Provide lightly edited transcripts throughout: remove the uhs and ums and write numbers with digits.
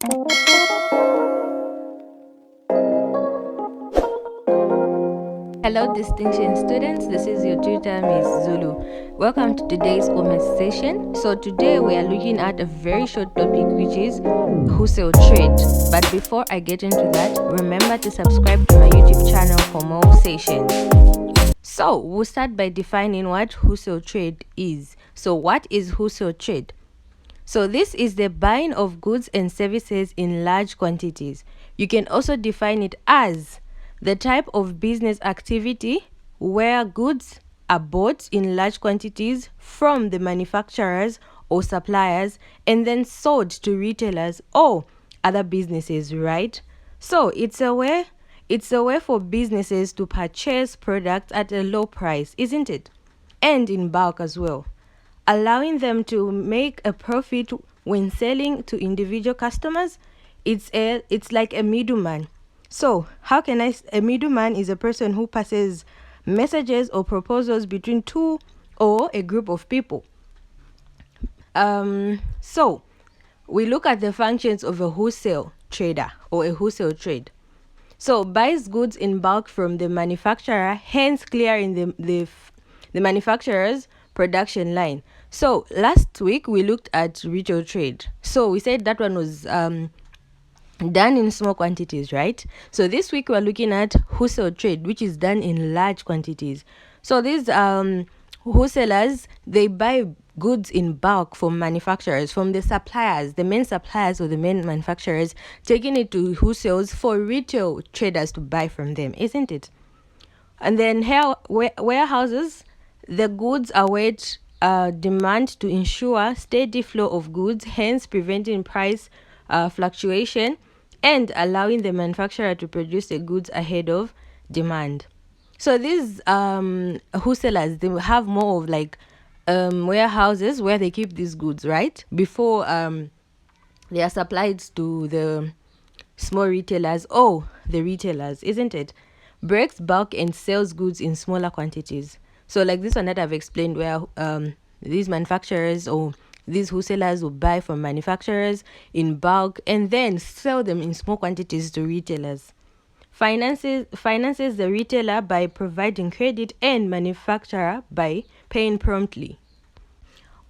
Hello, distinction students. This is your tutor, Miss Zulu. Welcome to today's conversation. So today we are looking at a very short topic, which is wholesale trade. But before I get into that, remember to subscribe to my YouTube channel for more sessions. So we'll start by defining what wholesale trade is. So what is wholesale trade? So this is the buying of goods and services in large quantities. You can also define it as the type of business activity where goods are bought in large quantities from the manufacturers or suppliers and then sold to retailers or other businesses, right? So it's a way for businesses to purchase products at a low price, isn't it? And in bulk as well, allowing them to make a profit when selling to individual customers. It's like a middleman. So a middleman is a person who passes messages or proposals between two or a group of people. So we look at the functions of a wholesale trader or a wholesale trade. So buys goods in bulk from the manufacturer, hence clearing the manufacturer's production line. So last week we looked at retail trade. So we said that one was done in small quantities, right? So this week we're looking at wholesale trade, which is done in large quantities. So these wholesalers, they buy goods in bulk from manufacturers, from the suppliers, the main suppliers or the main manufacturers, taking it to wholesales for retail traders to buy from them, isn't it? And then here, warehouses, the goods await demand to ensure steady flow of goods, hence preventing price fluctuation and allowing the manufacturer to produce the goods ahead of demand. So these wholesalers, they will have more of like warehouses where they keep these goods, right? Before they are supplied to the small retailers or the retailers, isn't it? Breaks bulk and sells goods in smaller quantities. So like this one that I've explained, where these manufacturers or these wholesalers will buy from manufacturers in bulk and then sell them in small quantities to retailers. Finances the retailer by providing credit and manufacturer by paying promptly.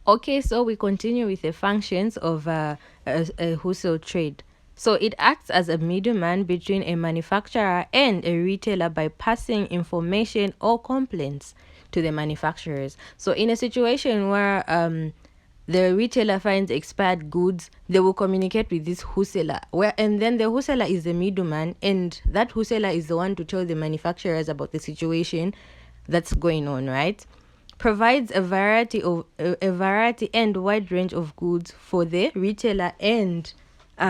Okay, so we continue with the functions of a wholesale trade. So it acts as a middleman between a manufacturer and a retailer by passing information or complaints to the manufacturers. So in a situation where the retailer finds expired goods, they will communicate with this wholesaler, and then the wholesaler is the middleman, and that wholesaler is the one to tell the manufacturers about the situation that's going on, right? Provides a variety and wide range of goods for the retailer and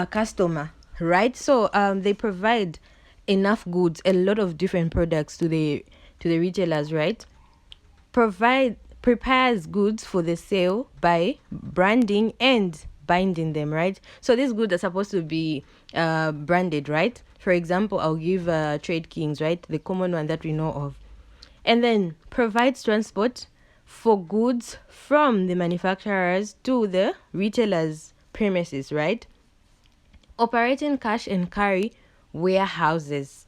customer, right? So they provide enough goods, a lot of different products to the retailers, right? Prepares goods for the sale by branding and binding them, right? So these goods are supposed to be branded, right? For example, I'll give Trade Kings, right? The common one that we know of. And then provides transport for goods from the manufacturers to the retailers' premises, right? Operating cash and carry warehouses.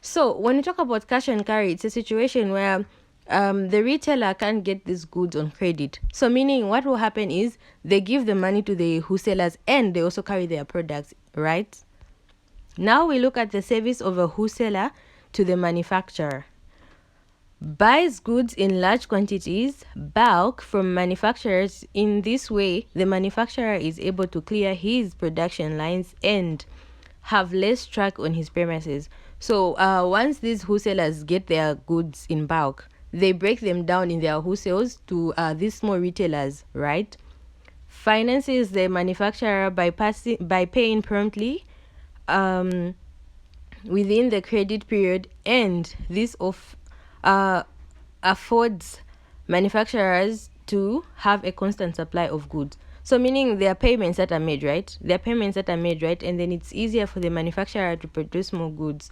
So when you talk about cash and carry, it's a situation where the retailer can't get these goods on credit. So meaning what will happen is they give the money to the wholesalers and they also carry their products, right? Now we look at the service of a wholesaler to the manufacturer. Buys goods in large quantities, bulk, from manufacturers. In this way, the manufacturer is able to clear his production lines and have less track on his premises. So once these wholesalers get their goods in bulk, they break them down in their wholesales to these small retailers, right? Finances the manufacturer by paying promptly within the credit period, and this affords manufacturers to have a constant supply of goods. So meaning there are payments that are made, right? And then it's easier for the manufacturer to produce more goods.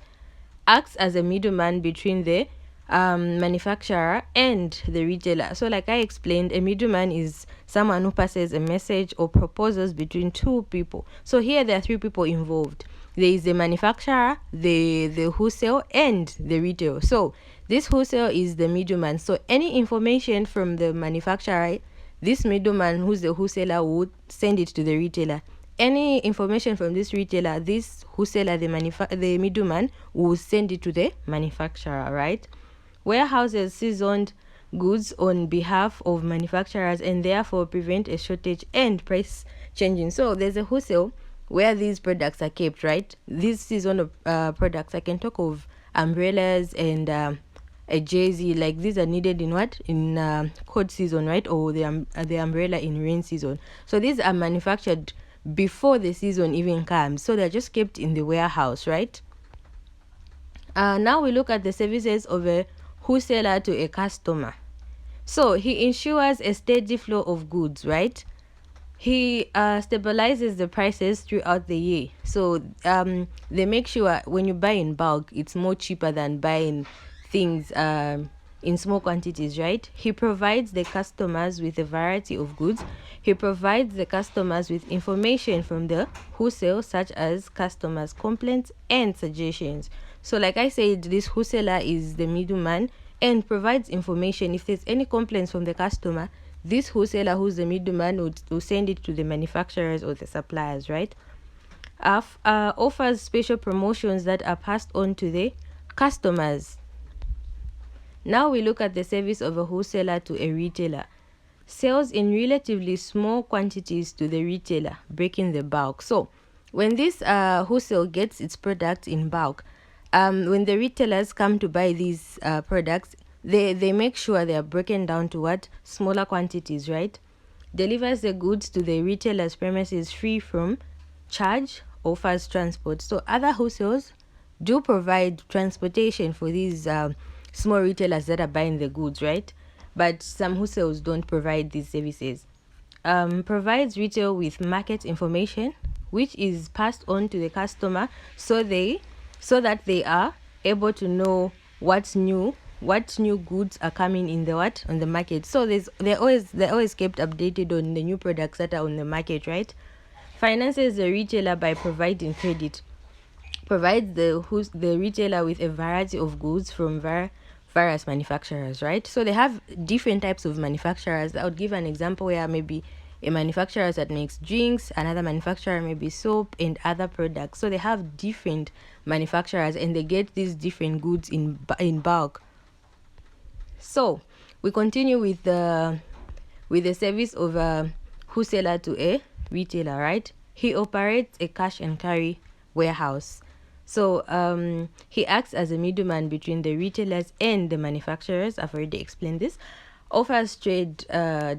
Acts as a middleman between the manufacturer and the retailer. So like I explained, a middleman is someone who passes a message or proposals between two people. So here there are three people involved. There is the manufacturer, the wholesale, and the retail. So this wholesale is the middleman. So any information from the manufacturer, this middleman, who's the wholesaler, would send it to the retailer. Any information from this retailer, this wholesaler, the middleman, will send it to the manufacturer, right? Warehouses seasoned goods on behalf of manufacturers and therefore prevent a shortage and price changing. So there's a wholesale where these products are kept, right? These seasonal products, I can talk of umbrellas and a jersey, like these are needed in what? In cold season, right? Or the umbrella in rain season. So these are manufactured before the season even comes. So they're just kept in the warehouse, right? Now we look at the services of a wholesaler to a customer. So he ensures a steady flow of goods, right? He stabilizes the prices throughout the year. So they make sure when you buy in bulk, it's more cheaper than buying things in small quantities, right? He provides the customers with a variety of goods. He provides the customers with information from the wholesale, such as customers' complaints and suggestions. So like I said, this wholesaler is the middleman and provides information. If there's any complaints from the customer, this wholesaler, who's the middleman, will send it to the manufacturers or the suppliers, right? Offers special promotions that are passed on to the customers. Now we look at the service of a wholesaler to a retailer. Sells in relatively small quantities to the retailer, breaking the bulk. So when this wholesale gets its product in bulk, when the retailers come to buy these products, they make sure they are broken down to what? Smaller quantities, right? Delivers the goods to the retailer's premises free from charge, offers transport. So other wholesales do provide transportation for these small retailers that are buying the goods, right? But some wholesales don't provide these services. Provides retail with market information, which is passed on to the customer so that they are able to know what new goods are coming in on the market. So they're always kept updated on the new products that are on the market, right? Finances the retailer by providing credit. Provides the retailer with a variety of goods from various manufacturers, right? So they have different types of manufacturers. I would give an example where maybe a manufacturer that makes drinks, another manufacturer maybe soap and other products. So they have different manufacturers and they get these different goods in bulk. So we continue with the service of a wholesaler to a retailer, right? He operates a cash and carry warehouse. So he acts as a middleman between the retailers and the manufacturers. I've already explained this. Offers trade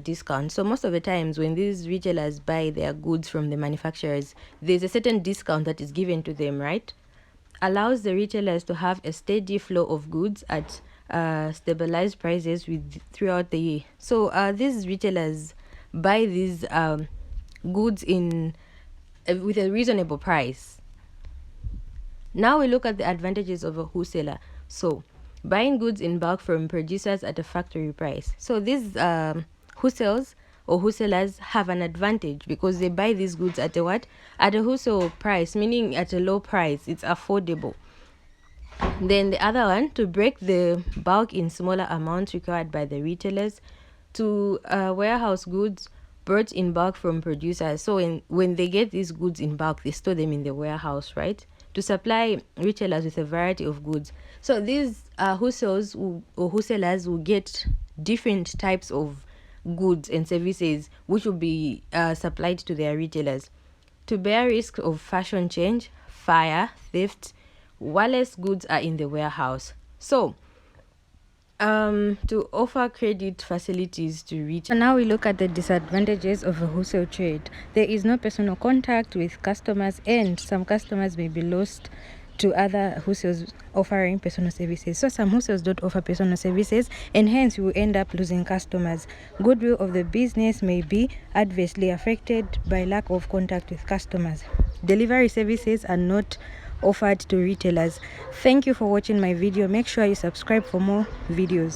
discounts. So most of the times when these retailers buy their goods from the manufacturers, there's a certain discount that is given to them, right? Allows the retailers to have a steady flow of goods at stabilized prices throughout the year. So these retailers buy these goods with a reasonable price. Now we look at the advantages of a wholesaler. So buying goods in bulk from producers at a factory price. So these wholesales or wholesalers have an advantage because they buy these goods at a wholesale price, meaning at a low price. It's affordable. Then the other one, to break the bulk in smaller amounts required by the retailers, to warehouse goods brought in bulk from producers. So when they get these goods in bulk, they store them in the warehouse, right? To supply retailers with a variety of goods. So these wholesales or wholesalers will get different types of goods and services which will be supplied to their retailers. To bear risk of fashion change, fire, theft, wireless goods are in the warehouse. So to offer credit facilities to retail. Now we look at the disadvantages of a wholesale trade. There is no personal contact with customers and some customers may be lost to other wholesales offering personal services. So some wholesales don't offer personal services and hence you will end up losing customers. Goodwill of the business may be adversely affected by lack of contact with customers. Delivery services are not offered to retailers. Thank you for watching my video. Make sure you subscribe for more videos.